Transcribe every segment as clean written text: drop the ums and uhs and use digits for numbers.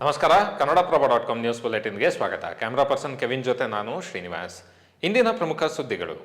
ನಮಸ್ಕಾರ. ಕನ್ನಡಪ್ರಭ.com ನ್ಯೂಸ್ ಬುಲೆಟಿನ್ಗೆ ಸ್ವಾಗತ. Camera person Kevin ಜೊತೆ ನಾನು ಶ್ರೀನಿವಾಸ್. ಇಂದಿನ ಪ್ರಮುಖ ಸುದ್ದಿಗಳು.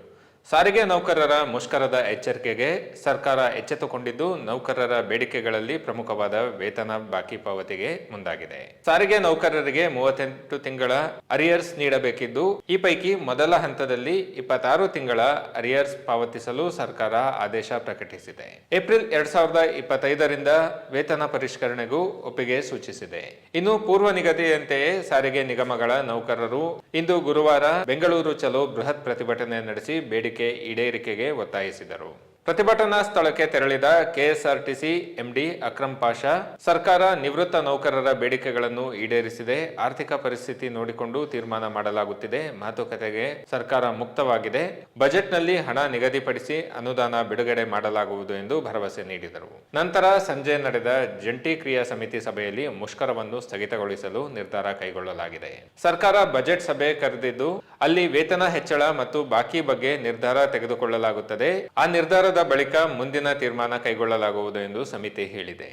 ಸಾರಿಗೆ ನೌಕರರ ಮುಷ್ಕರದ ಎಚ್ಚರಿಕೆಗೆ ಸರ್ಕಾರ ಎಚ್ಚೆತ್ತುಕೊಂಡಿದ್ದು, ನೌಕರರ ಬೇಡಿಕೆಗಳಲ್ಲಿ ಪ್ರಮುಖವಾದ ವೇತನ ಬಾಕಿ ಪಾವತಿಗೆ ಮುಂದಾಗಿದೆ. ಸಾರಿಗೆ ನೌಕರರಿಗೆ 38 ತಿಂಗಳ ಅರಿಯರ್ಸ್ ನೀಡಬೇಕಿದ್ದು, ಈ ಪೈಕಿ ಮೊದಲ ಹಂತದಲ್ಲಿ 26 ತಿಂಗಳ ಅರಿಯರ್ಸ್ ಪಾವತಿಸಲು ಸರ್ಕಾರ ಆದೇಶ ಪ್ರಕಟಿಸಿದೆ. ಏಪ್ರಿಲ್ 2025ರಿಂದ ವೇತನ ಪರಿಷ್ಕರಣೆಗೂ ಒಪ್ಪಿಗೆ ಸೂಚಿಸಿದೆ. ಇನ್ನು ಪೂರ್ವ ನಿಗದಿಯಂತೆಯೇ ಸಾರಿಗೆ ನಿಗಮಗಳ ನೌಕರರು ಇಂದು ಗುರುವಾರ ಬೆಂಗಳೂರು ಚಲೋ ಬೃಹತ್ ಪ್ರತಿಭಟನೆ ನಡೆಸಿ ಬೇಡಿಕೆ ಈಡೇರಿಕೆಗೆ ಒತ್ತಾಯಿಸಿದರು. ಪ್ರತಿಭಟನಾ ಸ್ಥಳಕ್ಕೆ ತೆರಳಿದ ಕೆಎಸ್ಆರ್ಟಿಸಿ ಎಂಡಿ ಅಕ್ರಂ ಪಾಷಾ, ಸರ್ಕಾರ ನಿವೃತ್ತ ನೌಕರರ ಬೇಡಿಕೆಗಳನ್ನು ಈಡೇರಿಸಿದೆ, ಆರ್ಥಿಕ ಪರಿಸ್ಥಿತಿ ನೋಡಿಕೊಂಡು ತೀರ್ಮಾನ ಮಾಡಲಾಗುತ್ತಿದೆ, ಮಾತುಕತೆಗೆ ಸರ್ಕಾರ ಮುಕ್ತವಾಗಿದೆ, ಬಜೆಟ್ನಲ್ಲಿ ಹಣ ನಿಗದಿಪಡಿಸಿ ಅನುದಾನ ಬಿಡುಗಡೆ ಮಾಡಲಾಗುವುದು ಎಂದು ಭರವಸೆ ನೀಡಿದರು. ನಂತರ ಸಂಜೆ ನಡೆದ ಜಂಟಿ ಕ್ರಿಯಾ ಸಮಿತಿ ಸಭೆಯಲ್ಲಿ ಮುಷ್ಕರವನ್ನು ಸ್ಥಗಿತಗೊಳಿಸಲು ನಿರ್ಧಾರ ಕೈಗೊಳ್ಳಲಾಗಿದೆ. ಸರ್ಕಾರ ಬಜೆಟ್ ಸಭೆ ಕರೆದಿದ್ದು, ಅಲ್ಲಿ ವೇತನ ಹೆಚ್ಚಳ ಮತ್ತು ಬಾಕಿ ಬಗ್ಗೆ ನಿರ್ಧಾರ ತೆಗೆದುಕೊಳ್ಳಲಾಗುತ್ತದೆ. ಆ ನಿರ್ಧಾರದ ಬಳಿಕ ಮುಂದಿನ ತೀರ್ಮಾನ ಕೈಗೊಳ್ಳಲಾಗುವುದು ಎಂದು ಸಮಿತಿ ಹೇಳಿದೆ.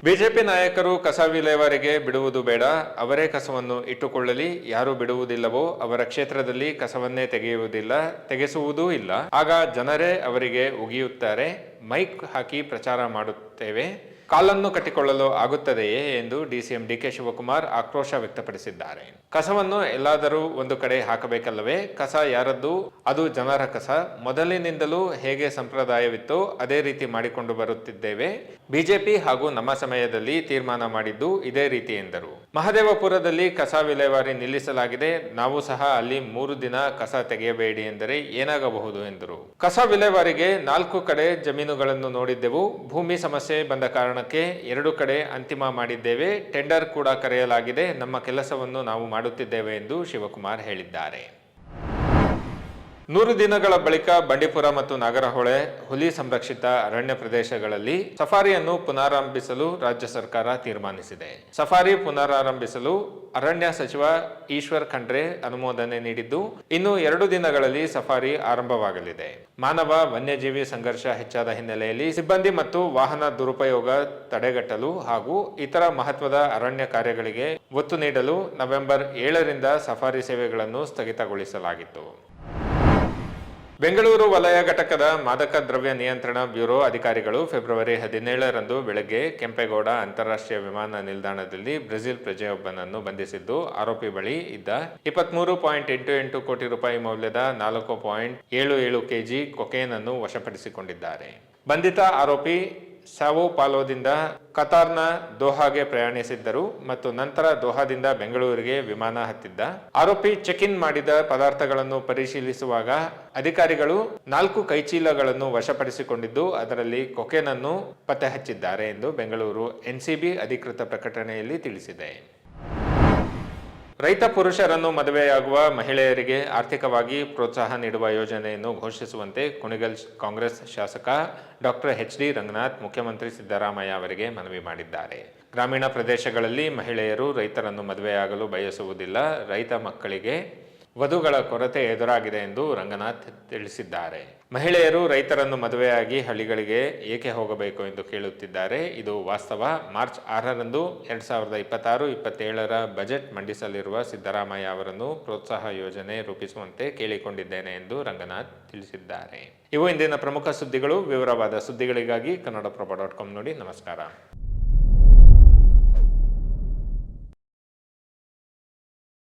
ಬಿಜೆಪಿ ನಾಯಕರು ಕಸ ವಿಲೇವಾರಿಗೆ ಬಿಡುವುದು ಬೇಡ, ಅವರೇ ಕಸವನ್ನು ಇಟ್ಟುಕೊಳ್ಳಲಿ, ಯಾರು ಬಿಡುವುದಿಲ್ಲವೋ ಅವರ ಕ್ಷೇತ್ರದಲ್ಲಿ ಕಸವನ್ನೇ ತೆಗೆಸುವುದೂ ಇಲ್ಲ, ಆಗ ಜನರೇ ಅವರಿಗೆ ಉಗಿಯುತ್ತಾರೆ, ಮೈಕ್ ಹಾಕಿ ಪ್ರಚಾರ ಮಾಡುತ್ತೇವೆ, ಕಾಲನ್ನು ಕಟ್ಟಿಕೊಳ್ಳಲು ಆಗುತ್ತದೆಯೇ ಎಂದು ಡಿಸಿಎಂ ಡಿಕೆ ಶಿವಕುಮಾರ್ ಆಕ್ರೋಶ ವ್ಯಕ್ತಪಡಿಸಿದ್ದಾರೆ. ಕಸವನ್ನು ಎಲ್ಲಾದರೂ ಒಂದು ಕಡೆ ಹಾಕಬೇಕಲ್ಲವೇ? ಕಸ ಯಾರದ್ದು? ಅದು ಜನರ ಕಸ. ಮೊದಲಿನಿಂದಲೂ ಹೇಗೆ ಸಂಪ್ರದಾಯವಿತ್ತೋ ಅದೇ ರೀತಿ ಮಾಡಿಕೊಂಡು ಬರುತ್ತಿದ್ದೇವೆ. ಬಿಜೆಪಿ ಹಾಗೂ ನಮ್ಮ ಸಮಯದಲ್ಲಿ ತೀರ್ಮಾನ ಮಾಡಿದ್ದು ಇದೇ ರೀತಿ ಎಂದರು. ಮಹದೇವಪುರದಲ್ಲಿ ಕಸ ವಿಲೇವಾರಿ ನಿಲ್ಲಿಸಲಾಗಿದೆ. ನಾವು ಸಹ ಅಲ್ಲಿ 3 ದಿನ ಕಸ ತೆಗೆಯಬೇಡಿ ಎಂದರೆ ಏನಾಗಬಹುದು ಎಂದರು. ಕಸ ವಿಲೇವಾರಿಗೆ 4 ಕಡೆ ಜಮೀನುಗಳನ್ನು ನೋಡಿದ್ದೆವು. ಭೂಮಿ ಸಮಸ್ಯೆ ಬಂದ ಕಾರಣಕ್ಕೆ 2 ಕಡೆ ಅಂತಿಮ ಮಾಡಿದ್ದೇವೆ. ಟೆಂಡರ್ ಕೂಡ ಕರೆಯಲಾಗಿದೆ. ನಮ್ಮ ಕೆಲಸವನ್ನು ನಾವು ಮಾಡುತ್ತಿದ್ದೇವೆ ಎಂದು ಶಿವಕುಮಾರ್ ಹೇಳಿದ್ದಾರೆ. 100 ದಿನಗಳ ಬಳಿಕ ಬಂಡೀಪುರ ಮತ್ತು ನಾಗರಹೊಳೆ ಹುಲಿ ಸಂರಕ್ಷಿತ ಅರಣ್ಯ ಪ್ರದೇಶಗಳಲ್ಲಿ ಸಫಾರಿಯನ್ನು ಪುನರಾರಂಭಿಸಲು ರಾಜ್ಯ ಸರ್ಕಾರ ತೀರ್ಮಾನಿಸಿದೆ. ಸಫಾರಿ ಪುನರಾರಂಭಿಸಲು ಅರಣ್ಯ ಸಚಿವ ಈಶ್ವರ್ ಖಂಡ್ರೆ ಅನುಮೋದನೆ ನೀಡಿದ್ದು, ಇನ್ನು 2 ದಿನಗಳಲ್ಲಿ ಸಫಾರಿ ಆರಂಭವಾಗಲಿದೆ. ಮಾನವ ವನ್ಯಜೀವಿ ಸಂಘರ್ಷ ಹೆಚ್ಚಾದ ಹಿನ್ನೆಲೆಯಲ್ಲಿ ಸಿಬ್ಬಂದಿ ಮತ್ತು ವಾಹನ ದುರುಪಯೋಗ ತಡೆಗಟ್ಟಲು ಹಾಗೂ ಇತರ ಮಹತ್ವದ ಅರಣ್ಯ ಕಾರ್ಯಗಳಿಗೆ ಒತ್ತು ನೀಡಲು ನವೆಂಬರ್ 7ರಿಂದ ಸಫಾರಿ ಸೇವೆಗಳನ್ನು ಸ್ಥಗಿತಗೊಳಿಸಲಾಗಿತ್ತು. ಬೆಂಗಳೂರು ವಲಯ ಘಟಕದ ಮಾದಕ ದ್ರವ್ಯ ನಿಯಂತ್ರಣ ಬ್ಯೂರೋ ಅಧಿಕಾರಿಗಳು ಫೆಬ್ರವರಿ 17ರಂದು ಬೆಳಗ್ಗೆ ಕೆಂಪೇಗೌಡ ಅಂತಾರಾಷ್ಟ್ರೀಯ ವಿಮಾನ ನಿಲ್ದಾಣದಲ್ಲಿ ಬ್ರೆಜಿಲ್ ಪ್ರಜೆಯೊಬ್ಬನನ್ನು ಬಂಧಿಸಿದ್ದು, ಆರೋಪಿ ಬಳಿ ಇದ್ದ 23.88 ಕೋಟಿ ರೂಪಾಯಿ ಮೌಲ್ಯದ 4.77 ಕೆಜಿ ಕೊಕೇನ್ ಅನ್ನು ವಶಪಡಿಸಿಕೊಂಡಿದ್ದಾರೆ. ಬಂಧಿತ ಆರೋಪಿ ಸಾವೋ ಪಾಲೋದಿಂದ ಕತಾರ್ನ ದೋಹಾಗೆ ಪ್ರಯಾಣಿಸಿದ್ದರು ಮತ್ತು ನಂತರ ದೋಹಾದಿಂದ ಬೆಂಗಳೂರಿಗೆ ವಿಮಾನ ಹತ್ತಿದ್ದ. ಆರೋಪಿ ಚೆಕ್ ಇನ್ ಮಾಡಿದ ಪದಾರ್ಥಗಳನ್ನು ಪರಿಶೀಲಿಸುವಾಗ ಅಧಿಕಾರಿಗಳು 4 ಕೈಚೀಲಗಳನ್ನು ವಶಪಡಿಸಿಕೊಂಡಿದ್ದು, ಅದರಲ್ಲಿ ಕೊಕೇನ್ ಅನ್ನು ಪತ್ತೆ ಹಚ್ಚಿದ್ದಾರೆ ಎಂದು ಬೆಂಗಳೂರು ಎನ್ಸಿಬಿ ಅಧಿಕೃತ ಪ್ರಕಟಣೆಯಲ್ಲಿ ತಿಳಿಸಿದೆ. ರೈತ ಪುರುಷರನ್ನು ಮದುವೆಯಾಗುವ ಮಹಿಳೆಯರಿಗೆ ಆರ್ಥಿಕವಾಗಿ ಪ್ರೋತ್ಸಾಹ ನೀಡುವ ಯೋಜನೆಯನ್ನು ಘೋಷಿಸುವಂತೆ ಕುಣಿಗಲ್ ಕಾಂಗ್ರೆಸ್ ಶಾಸಕ ಡಾಕ್ಟರ್ ಎಚ್.ಡಿ. ರಂಗನಾಥ್ ಮುಖ್ಯಮಂತ್ರಿ ಸಿದ್ದರಾಮಯ್ಯ ಅವರಿಗೆ ಮನವಿ ಮಾಡಿದ್ದಾರೆ. ಗ್ರಾಮೀಣ ಪ್ರದೇಶಗಳಲ್ಲಿ ಮಹಿಳೆಯರು ರೈತರನ್ನು ಮದುವೆಯಾಗಲು ಬಯಸುವುದಿಲ್ಲ. ರೈತ ಮಕ್ಕಳಿಗೆ ವಧುಗಳ ಕೊರತೆ ಎದುರಾಗಿದೆ ಎಂದು ರಂಗನಾಥ್ ತಿಳಿಸಿದ್ದಾರೆ. ಮಹಿಳೆಯರು ರೈತರನ್ನು ಮದುವೆಯಾಗಿ ಹಳ್ಳಿಗಳಿಗೆ ಏಕೆ ಹೋಗಬೇಕು ಎಂದು ಕೇಳುತ್ತಿದ್ದಾರೆ. ಇದು ವಾಸ್ತವ. ಮಾರ್ಚ್ 6ರಂದು 2026-27ರ ಬಜೆಟ್ ಮಂಡಿಸಲಿರುವ ಸಿದ್ದರಾಮಯ್ಯ ಅವರನ್ನು ಪ್ರೋತ್ಸಾಹ ಯೋಜನೆ ರೂಪಿಸುವಂತೆ ಕೇಳಿಕೊಂಡಿದ್ದೇನೆ ಎಂದು ರಂಗನಾಥ್ ತಿಳಿಸಿದ್ದಾರೆ. ಇವು ಇಂದಿನ ಪ್ರಮುಖ ಸುದ್ದಿಗಳು. ವಿವರವಾದ ಸುದ್ದಿಗಳಿಗಾಗಿ ಕನ್ನಡಪ್ರಭ.com ನೋಡಿ. ನಮಸ್ಕಾರ.